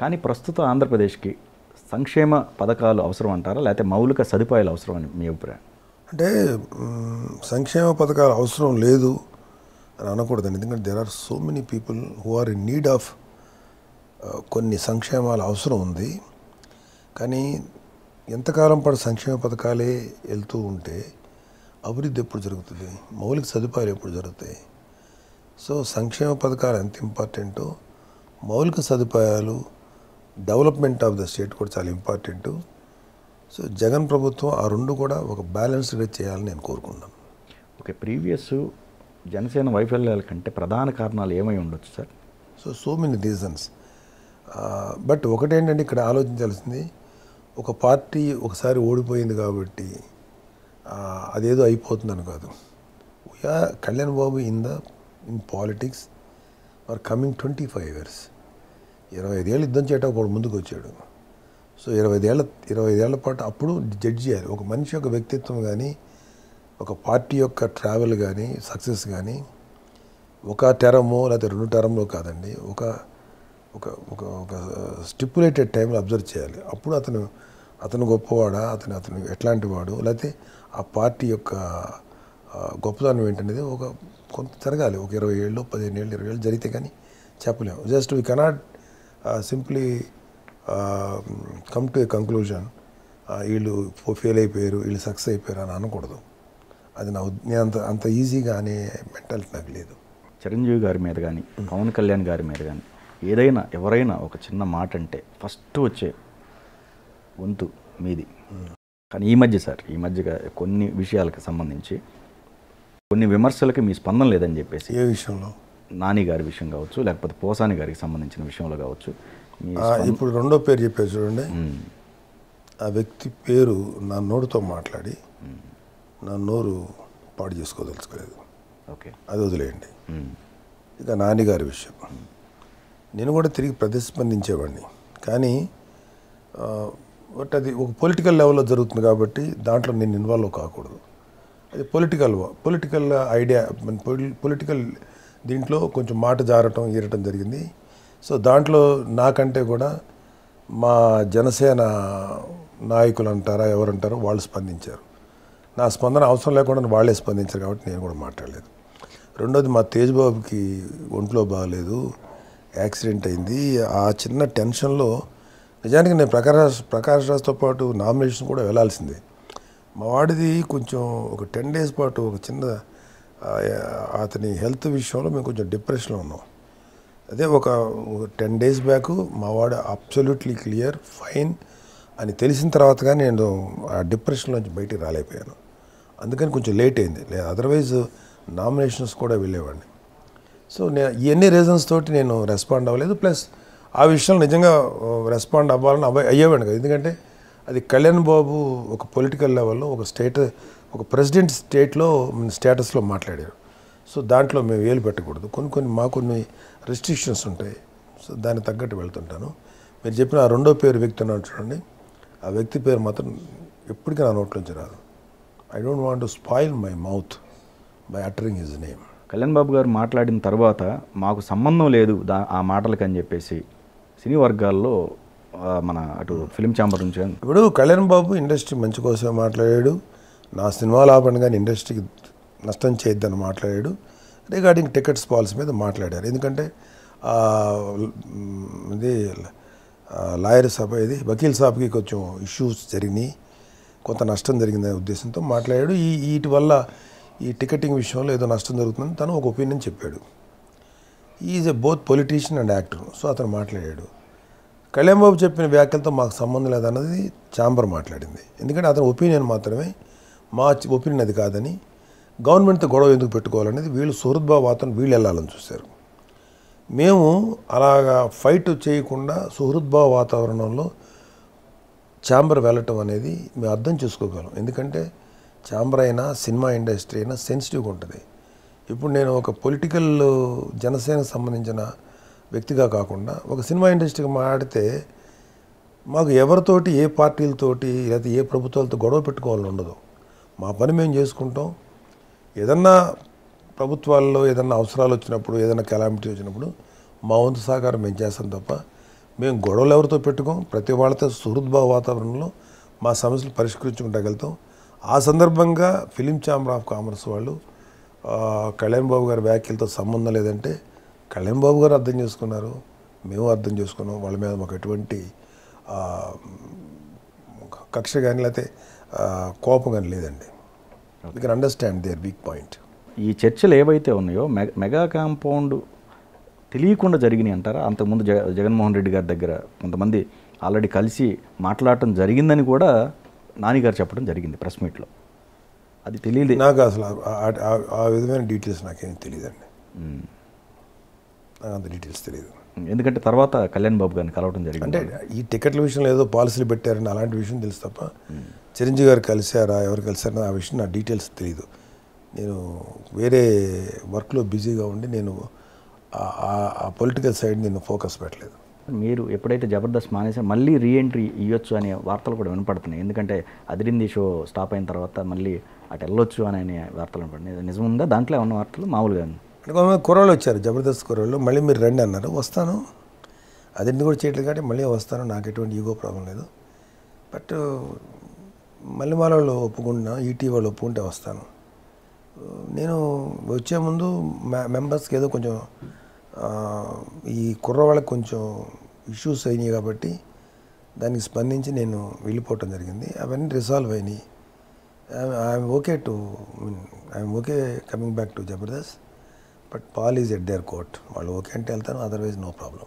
కానీ ప్రస్తుతం ఆంధ్రప్రదేశ్కి సంక్షేమ పథకాలు అవసరం అంటారా, లేకపోతే మౌలిక సదుపాయాలు అవసరం అని మీ అభిప్రాయం? అంటే సంక్షేమ పథకాలు అవసరం లేదు అని అనకూడదండి. ఎందుకంటే there are so many people who are in need of కొన్ని సంక్షేమాలు అవసరం ఉంది. కానీ ఎంతకాలం పాటు సంక్షేమ పథకాలే వెళ్తూ ఉంటే అభివృద్ధి ఎప్పుడు జరుగుతుంది, మౌలిక సదుపాయాలు ఎప్పుడు జరుగుతాయి? సో సంక్షేమ పథకాలు ఎంత ఇంపార్టెంటో మౌలిక సదుపాయాలు, డెవలప్మెంట్ ఆఫ్ ద స్టేట్ కూడా చాలా ఇంపార్టెంటు. సో జగన్ ప్రభుత్వం ఆ రెండు కూడా ఒక బ్యాలెన్స్డ్గా చేయాలని నేను కోరుకుంటున్నాను. ఓకే, ప్రీవియస్ జనసేన వైఫల్యాల కంటే ప్రధాన కారణాలు ఏమై ఉండొచ్చు sir? So many reasons. But ఒకటేంటంటే ఇక్కడ ఆలోచించాల్సింది, ఒక పార్టీ ఒకసారి ఓడిపోయింది కాబట్టి అదేదో అయిపోతుందని కాదు. Kalyan Babu in politics are coming 25 years. 25 ఏళ్ళు యుద్ధం చేయటప్పుడు ముందుకు వచ్చాడు. సో 25 ఏళ్ల పాటు అప్పుడు జడ్జ్ చేయాలి ఒక మనిషి యొక్క వ్యక్తిత్వం కానీ, ఒక పార్టీ యొక్క ట్రావెల్ కానీ, సక్సెస్ కానీ ఒక టర్మో లేకపోతే 2 టర్మ్లో కాదండి, ఒక ఒక ఒక ఒక స్టిపులేటెడ్ టైంలో అబ్జర్వ్ చేయాలి. అప్పుడు అతను గొప్పవాడా, అతను ఎట్లాంటి వాడు, లేకపోతే ఆ పార్టీ యొక్క గొప్పతనం ఏంటనేది కొంత జరగాలి. ఒక 20 ఏళ్ళు, 15 ఏళ్ళు, 20 ఏళ్ళు జరిగితే కానీ చెప్పలేము. Just we cannot simply come to a conclusion వీళ్ళు ఫెయిల్ అయిపోయారు, వీళ్ళు సక్సెస్ అయిపోయారు అని అనకూడదు. అది నేను అంత ఈజీగా అనే మెంటాలిటీ నాకు లేదు. చిరంజీవి గారి మీద కానీ, పవన్ కళ్యాణ్ గారి మీద కానీ ఎవరైనా ఒక చిన్న మాట అంటే ఫస్ట్ వచ్చే వంతు మీది. కానీ ఈ మధ్యగా కొన్ని విషయాలకు సంబంధించి కొన్ని విమర్శలకి మీ స్పందన లేదని చెప్పేసి, ఏ విషయంలో? నాని గారి విషయం కావచ్చు, లేకపోతే పోసాని గారికి సంబంధించిన విషయంలో కావచ్చు. ఇప్పుడు రెండో పేరు చెప్పారు చూడండి, ఆ వ్యక్తి పేరు నా నోరుతో మాట్లాడి నా నోరు పాడు చేసుకోదలుచుకోలేదు. ఓకే, అది వదిలేయండి. ఇక నాని గారి విషయం నేను కూడా తిరిగి ప్రతిస్పందించేవాడిని. కానీ బట్ అది ఒక పొలిటికల్ లెవెల్లో జరుగుతుంది కాబట్టి దాంట్లో నేను ఇన్వాల్వ్ కాకూడదు. అది పొలిటికల్ ఐడియా, పొలిటికల్ దీంట్లో కొంచెం మాట జారటం ఈరటం జరిగింది. సో దాంట్లో నాకంటే కూడా మా జనసేన నాయకులు అంటారా ఎవరంటారో వాళ్ళు స్పందించారు. నా స్పందన అవసరం లేకుండా వాళ్ళే స్పందించారు కాబట్టి నేను కూడా మాట్లాడలేదు. రెండోది, మా తేజ్ బాబుకి ఒంట్లో బాగాలేదు, యాక్సిడెంట్ అయింది. ఆ చిన్న టెన్షన్లో నిజానికి నేను ప్రకాష్ రాజ్తో పాటు నామినేషన్ కూడా వెళ్ళాల్సిందే. మా వాడిది కొంచెం ఒక 10 days పాటు ఒక చిన్న అతని హెల్త్ విషయంలో మేము కొంచెం డిప్రెషన్లో ఉన్నాం. అదే ఒక 10 days బ్యాక్ మా వాడు అబ్సల్యూట్లీ క్లియర్, ఫైన్ అని తెలిసిన తర్వాత కానీ నేను ఆ డిప్రెషన్లోంచి బయటికి రాలేకపోయాను. అందుకని కొంచెం లేట్ అయింది. అదర్వైజ్ నామినేషన్స్ కూడా వెళ్ళేవాడిని. సో నేను ఇవన్నీ రీజన్స్ తోటి నేను రెస్పాండ్ అవ్వలేదు. ప్లస్ ఆ విషయంలో నిజంగా రెస్పాండ్ అవ్వాలని అయ్యేవాడిని కదా. ఎందుకంటే అది కళ్యాణ్ బాబు ఒక పొలిటికల్ లెవెల్లో ఒక ప్రెసిడెంట్ స్టేటస్లో మాట్లాడారు. సో దాంట్లో మేము వేలు పెట్టకూడదు. కొన్ని రెస్ట్రిక్షన్స్ ఉంటాయి. సో దానికి తగ్గట్టు వెళ్తుంటాను. మీరు చెప్పిన ఆ రెండో పేరు వ్యక్తి ఉన్నాడు చూడండి, ఆ వ్యక్తి పేరు మాత్రం ఎప్పటికీ నా నోట్లోంచి రాదు. I don't want to spoil my mouth by uttering his name. Kalyan Babu గారు మాట్లాడిన తర్వాత మాకు సంబంధం లేదు ఆ మాటలకి అని చెప్పేసి సినీ వర్గాల్లో మన అటు ఫిలిం ఛాంబర్ నుంచి ఇప్పుడు కళ్యాణ్ బాబు ఇండస్ట్రీ మంచి కోసమే మాట్లాడాడు. నా సినిమాలు ఆపండి కానీ ఇండస్ట్రీకి నష్టం చేయొద్దని మాట్లాడాడు. రిగార్డింగ్ టికెట్స్ పాలసీ మీద మాట్లాడారు. ఎందుకంటే ఇది లాయర్ సభ, వకీల్ సాబ్కి కొంచెం ఇష్యూస్ జరిగినాయి, కొంత నష్టం జరిగిందనే ఉద్దేశంతో మాట్లాడాడు. వీటి వల్ల ఈ టికెటింగ్ విషయంలో ఏదో నష్టం జరుగుతుందని తను ఒక ఒపీనియన్ చెప్పాడు. Is a both politician and actor. So అతను మాట్లాడాడు. కళ్యాణ్ బాబు చెప్పిన వ్యాఖ్యలతో మాకు సంబంధం లేదన్నది ఛాంబర్ మాట్లాడింది. ఎందుకంటే అతని ఒపీనియన్ మాత్రమే, మా ఒపీనియన్ అది కాదని, గవర్నమెంట్తో గొడవ ఎందుకు పెట్టుకోవాలనేది వీళ్ళు సుహృద్భావాతం వీళ్ళు వెళ్ళాలని చూశారు. మేము అలాగా ఫైట్ చేయకుండా సుహృద్భావ వాతావరణంలో ఛాంబర్ వెళ్ళటం అనేది మేము అర్థం చేసుకోగలం. ఎందుకంటే ఛాంబర్ అయినా సినిమా ఇండస్ట్రీ అయినా సెన్సిటివ్గా ఉంటుంది. ఇప్పుడు నేను ఒక పొలిటికల్ జనసేనకు సంబంధించిన వ్యక్తిగా కాకుండా ఒక సినిమా ఇండస్ట్రీకి మాట్లాడితే మాకు ఎవరితోటి, ఏ పార్టీలతోటి లేదా ఏ ప్రభుత్వాలతో గొడవ పెట్టుకోవాలని ఉండదు. మా పని మేము చేసుకుంటాం. ఏదన్నా ప్రభుత్వాల్లో ఏదన్నా అవసరాలు వచ్చినప్పుడు, ఏదైనా కెలామిటీ వచ్చినప్పుడు మా వంతు సహకారం మేము చేస్తాం తప్ప మేము గొడవలు ఎవరితో పెట్టుకోం, ప్రతి వాళ్ళతో సుహృద్భావ వాతావరణంలో మా సమస్యలు పరిష్కరించుకుంటాగలుగుతాం. ఆ సందర్భంగా ఫిలిం ఛాంబర్ ఆఫ్ కామర్స్ వాళ్ళు కళ్యాణ్ బాబు గారి వ్యాఖ్యలతో సంబంధం లేదంటే కళ్యాణ్ బాబు గారు అర్థం చేసుకున్నారు, మేము అర్థం చేసుకున్నాం. వాళ్ళ మీద మాకు ఎటువంటి కక్ష కానీ లేకపోతే కోపం కానీ లేదండి. You can understand their weak point. ఈ చర్చలు ఏవైతే ఉన్నాయో మెగా కాంపౌండ్ తెలియకుండా జరిగినాయి అంటారా? అంతకుముందు జగన్మోహన్ రెడ్డి గారి దగ్గర కొంతమంది ఆల్రెడీ కలిసి మాట్లాడటం జరిగిందని కూడా నానిగారు చెప్పడం జరిగింది ప్రెస్ మీట్లో. అది తెలియదు నాకు అసలు ఆ విధమైన డీటెయిల్స్ నాకేం తెలియదండి. నాకు అంత డీటెయిల్స్ తెలియదు. ఎందుకంటే తర్వాత కళ్యాణ్ బాబు గారిని కలవడం జరిగింది. అంటే ఈ టికెట్ల విషయంలో ఏదో పాలసీలు పెట్టారని అలాంటి విషయం తెలుసు తప్ప చిరంజీవి గారు కలిశారా, ఎవరు కలిశారని ఆ విషయం నా డీటెయిల్స్ తెలియదు. నేను వేరే వర్క్లో బిజీగా ఉండి నేను ఆ పొలిటికల్ సైడ్ నేను ఫోకస్ పెట్టలేదు. మీరు ఎప్పుడైతే జబర్దస్త్ మానేసారో మళ్ళీ రీఎంట్రీ ఇవ్వచ్చు అనే వార్తలు కూడా వినపడుతున్నాయి. ఎందుకంటే అదిరింది షో స్టాప్ అయిన తర్వాత మళ్ళీ అటు వెళ్ళొచ్చు అనే వార్తలు వినపడుతున్నాయి. నిజం ఉందా దాంట్లో ఉన్న వార్తలు? మామూలుగా కొంతమంది కుర్రోళ్ళు వచ్చారు, జబర్దస్త్ కుర్రోళ్ళు, మళ్ళీ మీరు రండి అన్నారు. వస్తాను, అదింది కూడా చేయట్లేదు కాబట్టి మళ్ళీ వస్తాను, నాకు ఎటువంటి ఈగో ప్రాబ్లం లేదు. బట్ మళ్ళీ మా వాళ్ళు ఒప్పుకుంటున్నా, ఈటీ వాళ్ళు ఒప్పుకుంటే వస్తాను. నేను వచ్చే ముందు మెంబర్స్కి ఏదో కొంచెం ఈ కుర్రవాళ్ళకి కొంచెం ఇష్యూస్ అయినాయి కాబట్టి దానికి స్పందించి నేను వెళ్ళిపోవటం జరిగింది. అవన్నీ రిసాల్వ్ అయినాయి. I'm okay coming back to Jabardasth. But Paul is at their court. వాళ్ళు ఓకే అంటే వెళ్తాను, అదర్వైజ్ నో ప్రాబ్లం.